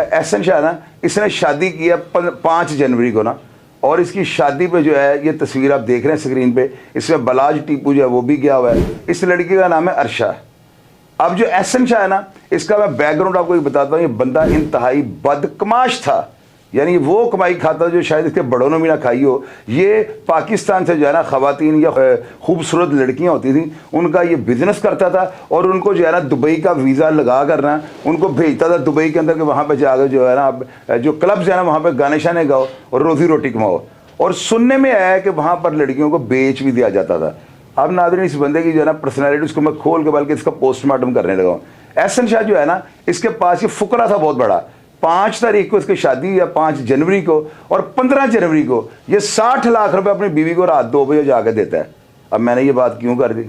एहसन शाह ना, इसने शादी की है 5 जनवरी को ना, और इसकी शादी पे जो है ये तस्वीर आप देख रहे हैं स्क्रीन पे, इसमें बलाज टीपू जो है वो भी गया हुआ है। इस लड़की का नाम है अर्शा। अब जो एहसन शाह है ना, इसका मैं बैकग्राउंड आपको ये बताता हूँ। ये बंदा इंतहाई बदकमाश था, यानी वो कमाई खाता जो शायद इसके बड़ों ने भी ना खाई हो। ये पाकिस्तान से जो है ना ख़वातीन या खूबसूरत लड़कियां होती थी, उनका ये बिजनेस करता था, और उनको जो है ना दुबई का वीज़ा लगा करना उनको भेजता था दुबई के अंदर कि वहाँ पे जाकर जो है ना जो क्लब्स है ना वहाँ पे गाने शाने गाओ और रोज़ी रोटी कमाओ। और सुनने में आया है कि वहाँ पर लड़कियों को बेच भी दिया जाता था। अब नाज़रीन, इस बंदे की जो है ना पर्सनैलिटी उसको मैं खोल के बल्कि इसका पोस्टमार्टम करने लगा हूँ। एहसन शाह जो है ना, इसके पास ये फुकरा था बहुत बड़ा। 5 तारीख को इसकी शादी या 5 जनवरी को, और 15 जनवरी को ये 60 लाख रुपए अपनी बीवी को रात 2 बजे जाकर देता है। अब मैंने ये बात क्यों कर दी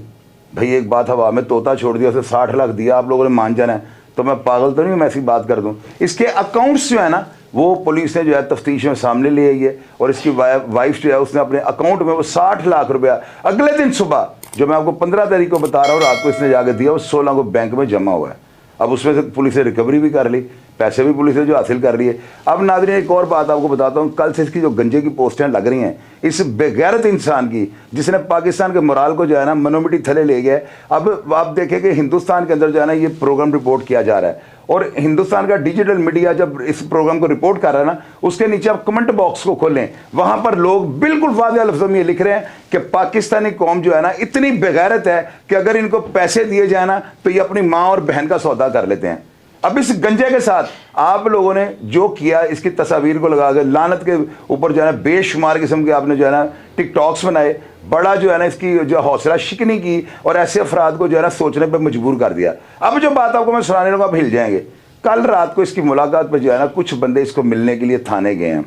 भाई, एक बात हवा में तोता छोड़ दिया, उसे 60 लाख दिया, आप लोगों ने मान जाना है, तो मैं पागल तो नहीं मैं ऐसी बात कर दूं। इसके अकाउंट्स जो है ना वो पुलिस ने जो है तफ्तीश में सामने ले आई है, और इसकी वाइफ जो है उसने अपने अकाउंट में वो 60 लाख रुपया अगले दिन सुबह, जो मैं आपको 15 तारीख को बता रहा हूँ, रात को इसने जाके दिया, वो 16 को बैंक में जमा हुआ है। अब उसमें से पुलिस ने रिकवरी भी कर ली, पैसे भी पुलिस ने जो हासिल कर लिए। अब नाज़रीन, एक और बात आपको बताता हूँ। कल से इसकी जो गंजे की पोस्टें लग रही हैं इस बेगैरत इंसान की, जिसने पाकिस्तान के मोराल को जो है ना मनोमिटी थले ले गया। अब आप देखें कि हिंदुस्तान के अंदर जो है ना ये प्रोग्राम रिपोर्ट किया जा रहा है, और हिंदुस्तान का डिजिटल मीडिया जब इस प्रोग्राम को रिपोर्ट कर रहा है ना, उसके नीचे आप कमेंट बॉक्स को खोलें, वहां पर लोग बिल्कुल वाज़ेह लफ्ज़ों में ये लिख रहे हैं कि पाकिस्तानी कौम जो है ना इतनी बेगैरत है कि अगर इनको पैसे दिए जाए ना तो ये अपनी माँ और बहन का सौदा कर लेते हैं। अब इस गंजे के साथ आप लोगों ने जो किया, इसकी तस्वीर को लगा कर लानत के ऊपर जो है ना बेशुमार किस्म के आपने जो है ना टिकटॉक्स बनाए, बड़ा जो है ना इसकी जो हौसला शिकनी की, और ऐसे अफराद को जो है ना सोचने पर मजबूर कर दिया। अब जो बात आपको मैं सुनाने लगा आप हिल जाएंगे। कल रात को इसकी मुलाकात पर जो है ना कुछ बंदे इसको मिलने के लिए थाने गए हैं।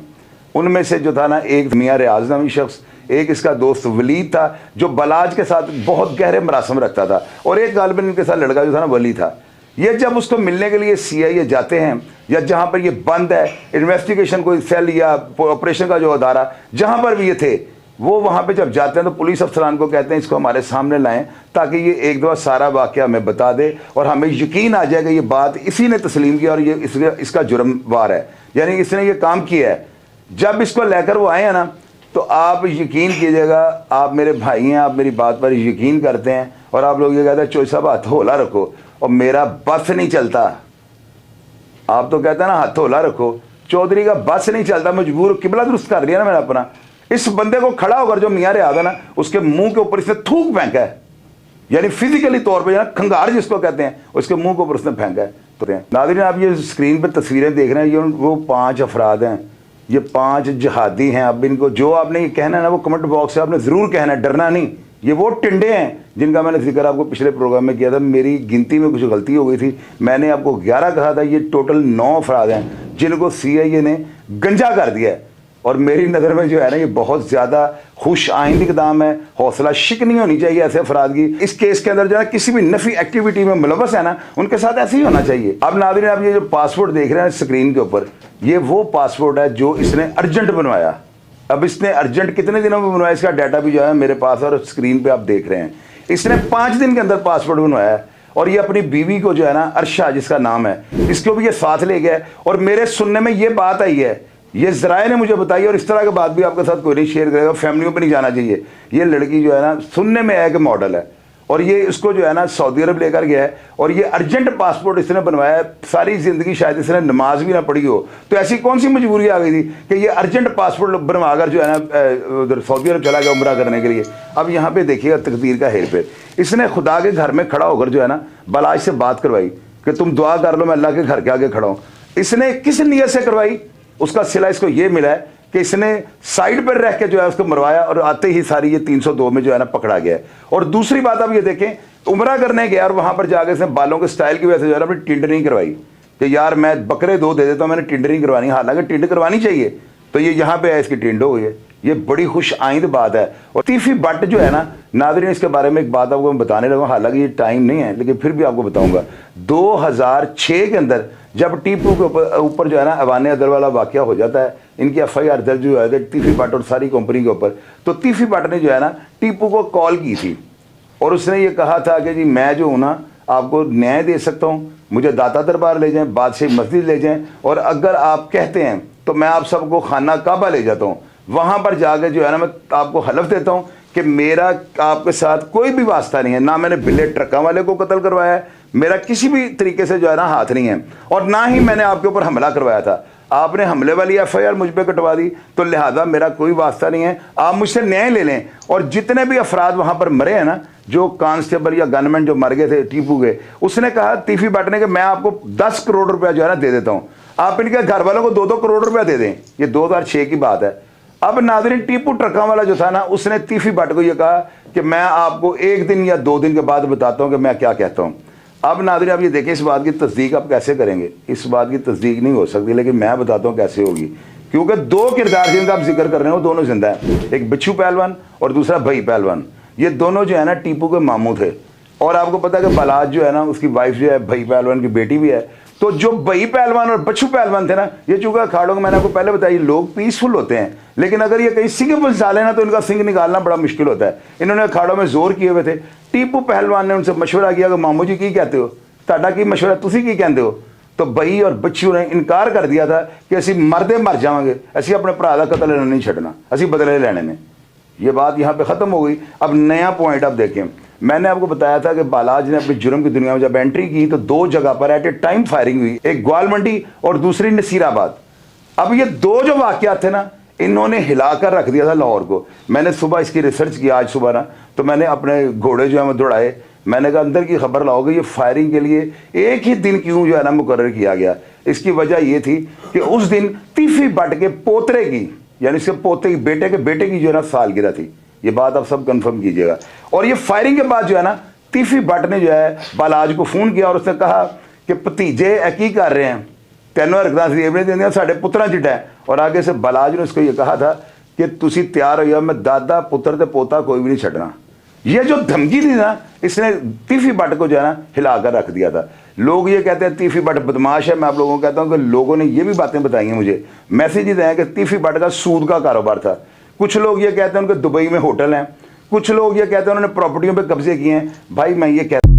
उनमें से जो था ना एक मियाँ रियाज नामी शख्स, एक इसका दोस्त वलीद था जो बलाज के साथ बहुत गहरे मरासम रखता था, और एक गालिबन इनके साथ लड़का जो था ना वली था। ये जब उसको मिलने के लिए CIA जाते हैं, या जहाँ पर ये बंद है इन्वेस्टिगेशन कोई सेल या ऑपरेशन का जो अदारा, जहाँ पर भी ये थे, वो वहाँ पे जब जाते हैं तो पुलिस अफसरान को कहते हैं इसको हमारे सामने लाएं, ताकि ये एक दफ़ा सारा वाक़या हमें बता दे और हमें यकीन आ जाएगा ये बात इसी ने तस्लीम किया और ये इसका जुर्मवार है, यानी इसने ये काम किया है। जब इसको लेकर वो आए हैं ना, तो आप यकीन कीजिएगा, आप मेरे भाई हैं, आप मेरी बात पर यकीन करते हैं, और आप लोग ये कहते हैं चौधरी साहब हाथ होला रखो, और मेरा बस नहीं चलता। आप तो कहते हैं ना हाथ होला रखो, चौधरी का बस नहीं चलता, मजबूर किबला दुरुस्त कर दिया ना मैंने अपना। इस बंदे को खड़ा होकर जो मियाँ रियाज है ना, उसके मुंह के ऊपर इसने थूक फेंका है, यानी फिजिकली तौर पे खंगार जिसको कहते हैं, उसके मुंह के ऊपर उसने फेंका है। तो नाज़रीन, आप ये स्क्रीन पर तस्वीरें देख रहे हैं, ये वो 5 अफराद हैं, ये 5 जहादी हैं। अब इनको जो आपने ये कहना है ना वो कमेंट बॉक्स से आपने ज़रूर कहना है, डरना नहीं। ये वो टिंडे हैं जिनका मैंने जिक्र आपको पिछले प्रोग्राम में किया था। मेरी गिनती में कुछ गलती हो गई थी, मैंने आपको 11 कहा था, ये टोटल 9 अफराद हैं जिनको CIA ने गंजा कर दिया है। और मेरी नज़र में जो है ना ये बहुत ज़्यादा खुश आइंद इक़दाम है, हौसला शिकनी होनी चाहिए ऐसे अफराद की। इस केस के अंदर जो है किसी भी नफी एक्टिविटी में मुलव्वस है ना, उनके साथ ऐसे ही होना चाहिए। अब नाज़रीन, आप ये जो पासपोर्ट देख रहे हैं स्क्रीन के ऊपर, ये वो पासपोर्ट है जो इसने अर्जेंट बनवाया। अब इसने अर्जेंट कितने दिनों में बनवाया, इसका डाटा भी जो है मेरे पास और स्क्रीन पे आप देख रहे हैं। इसने 5 दिन के अंदर पासपोर्ट बनवाया है, और ये अपनी बीवी को जो है ना अर्शा जिसका नाम है, इसको भी ये साथ ले गया। और मेरे सुनने में ये बात आई है, ये ज़राए ने मुझे बताई, और इस तरह की बात भी आपके साथ कोई नहीं शेयर करेगा, फैमिलियों पे नहीं जाना चाहिए। ये लड़की जो है ना सुनने में है कि मॉडल है, और ये इसको जो है ना सऊदी अरब लेकर गया है, और ये अर्जेंट पासपोर्ट इसने बनवाया है। सारी ज़िंदगी शायद इसने नमाज भी ना पढ़ी हो, तो ऐसी कौन सी मजबूरी आ गई थी कि ये अर्जेंट पासपोर्ट बनवाकर जो है ना उधर सऊदी अरब चला गया उम्रा करने के लिए। अब यहाँ पे देखिएगा तकदीर का हेर फेर। इसने खुदा के घर में खड़ा होकर जो है ना बलाज से बात करवाई कि तुम दुआ कर लो, मैं अल्लाह के घर के आगे खड़ा हूँ। इसने किस नीयत से करवाई, उसका सिला इसको ये मिला है कि इसने साइड पर रह के जो है उसको मरवाया, और आते ही सारी ये 302 में जो है ना पकड़ा गया है। और दूसरी बात आप ये देखें, उम्रा करने गया और वहां पर जाकर इसने बालों के स्टाइल की वजह से जो है ना अपनी टिंडरिंग करवाई कि यार मैं बकरे 2 दे देता हूँ, मैंने टिंडरिंग करवानी, हालांकि टिंड करवानी चाहिए, तो ये यहाँ पे है इसकी टिंड हो गई है। ये बड़ी खुश आइंद बात है। और तीफी बट जो है ना नाज़रीन, इसके बारे में एक बात आपको मैं बताने लगा, हालांकि ये टाइम नहीं है लेकिन फिर भी आपको बताऊंगा। 2006 के अंदर जब टीपू के ऊपर जो है ना अवाने अदर वाला वाक़या हो जाता है, इनकी FIR दर्ज हुआ है तीफी बट और सारी कंपनी के ऊपर, तो तीफी बट ने जो है ना टीपू को कॉल की थी, और उसने ये कहा था कि जी मैं जो हूँ ना आपको न्याय दे सकता हूँ, मुझे दाता दरबार ले जाएं, बादशाह मस्जिद ले जाएं, और अगर आप कहते हैं तो मैं आप सबको खाना काबा ले जाता हूँ, वहाँ पर जाकर जो है ना मैं आपको हलफ देता हूँ कि मेरा आपके साथ कोई भी वास्ता नहीं है, ना मैंने बिल्ले ट्रकों वाले को कत्ल करवाया है, मेरा किसी भी तरीके से जो है ना हाथ नहीं है, और ना ही मैंने आपके ऊपर हमला करवाया था। आपने हमले वाली एफआईआर मुझ पर कटवा दी, तो लिहाजा मेरा कोई वास्ता नहीं है, आप मुझसे न्याय ले लें। और जितने भी अफराद वहाँ पर मरे हैं ना, जो कांस्टेबल या गनमैन जो मर गए थे टीपू के, उसने कहा तीफी बांटने के मैं आपको 10 करोड़ रुपया जो है ना दे देता हूँ, आप इनके घर वालों को 2-2 करोड़ रुपया दे दें। ये 2006 की बात है। अब नाज़रीन, टीपू ट्रका वाला जो था ना, उसने तीफी भट्ट को ये कहा कि मैं आपको 1 दिन या 2 दिन के बाद बताता हूँ कि मैं क्या कहता हूँ। अब नाज़रीन, आप ये देखें, इस बात की तस्दीक आप कैसे करेंगे? इस बात की तस्दीक नहीं हो सकती, लेकिन मैं बताता हूँ कैसे होगी, क्योंकि 2 किरदार जिनका आप जिक्र कर रहे हो वो दोनों जिंदा हैं, एक बिच्छू पहलवान और दूसरा भई पहलवान। ये दोनों जो है ना टीपू के मामू थे, और आपको पता है कि बलाज जो है ना उसकी वाइफ जो है भई पहलवान की बेटी भी है। तो जो भई पहलवान और बच्चू पहलवान थे ना, ये चूंकि अखाड़ों में मैंने आपको पहले बताया लोग पीसफुल होते हैं, लेकिन अगर ये कहीं सिंह फंसा लेना तो इनका सिंह निकालना बड़ा मुश्किल होता है। इन्होंने अखाड़ों में जोर किए हुए थे। टीपू पहलवान ने उनसे मशवरा किया कि मामू जी की कहते हो, ताड़ा की मशवरा तुसी की कहते हो? तो भई और बच्चू ने इनकार कर दिया था कि असी मरदे मर जाएंगे, असी अपने भरा का कतल नहीं छड़ना, असी बदले लेने में। ये बात यहाँ पे ख़त्म हो गई। अब नया पॉइंट आप देखें, मैंने आपको बताया था कि बालाज ने अपनी जुर्म की दुनिया में जब एंट्री की तो 2 जगह पर एट ए टाइम फायरिंग हुई, एक ग्वाल मंडी और दूसरी नसीराबाद। अब ये 2 जो वाक़यात थे ना, इन्होंने हिलाकर रख दिया था लाहौर को। मैंने सुबह इसकी रिसर्च की आज सुबह ना, तो मैंने अपने घोड़े जो है वो दौड़ाए, मैंने कहा अंदर की खबर लाओगे, ये फायरिंग के लिए एक ही दिन क्यों जो है ना मुकर्रर किया गया। इसकी वजह ये थी कि उस दिन तीफी भट्ट के पोतरे की, यानी इसके पोते की बेटे के बेटे की जो है ना सालगिरह थी। ये बात आप सब कंफर्म कीजिएगा। और ये फायरिंग के बाद जो है ना, तीफी भट्ट ने जो है बालाज को फ़ोन किया और उसने कहा कि भतीजे की कर रहे हैं, तेनों हरकत सेब नहीं देंगे, साढ़े पुत्रा चिट्टा है। और आगे से बालाज ने उसको ये कहा था कि तुसी तैयार हो, मैं दादा पुत्र ते पोता कोई भी नहीं छड़ना। ये जो धमकी थी ना, इसने तीफी भट्ट को जो है ना हिला कर रख दिया था। लोग ये कहते हैं तीफी भट्ट बदमाश है, मैं आप लोगों को कहता हूँ कि लोगों ने ये भी बातें बताई हैं मुझे, मैसेज हैं कि तीफी भट्ट का सूद का कारोबार था। कुछ लोग ये कहते हैं उनके दुबई में होटल हैं, कुछ लोग ये कहते हैं उन्होंने प्रॉपर्टियों पे कब्जे किए हैं। भाई मैं ये कहता